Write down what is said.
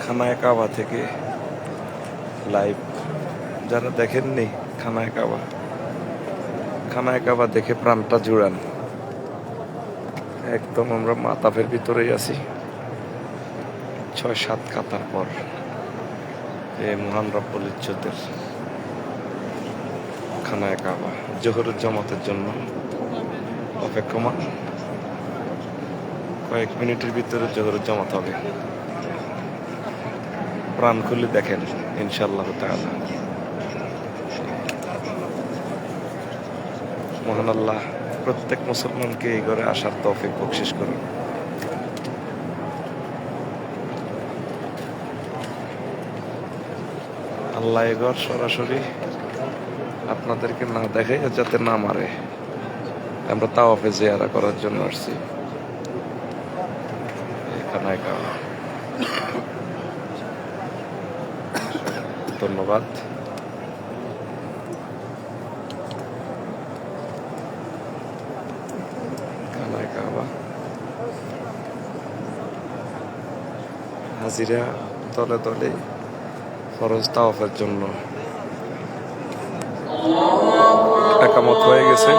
খানায় কাবা থেকে লাইভ। যারা দেখেননি খানায় কাবা দেখে প্রাণটা জুড়ান। একদম আমরা মাতাফের ভিতরেই আছি ৬-৭ কাতার পর। এই মহান রব্বুল ইজ্জতের খানায় কাবা জোহরের জামাতের জন্য অপেক্ষমান। কয়েক মিনিটের ভিতরে জোহরের জামাত হবে। প্রাণ খুলে দেখেন ইনশাআল্লাহ তাআলা। মহান আল্লাহ প্রত্যেক মুসলমানকে এই ঘরে আসার তৌফিক বকশিশ করুন। আল্লাহ এই ঘর সরাসরি আপনাদেরকে না দেখে যাতে না মারে। আমরা তাওয়াফে জিয়ারা করার জন্য আসছি। খানায় কাবা। ধন্যবাদ। খানায় কাবা হাজিরা দলে দলে ফরজ তাওয়াফের জন্য একামত হয়ে গেছে।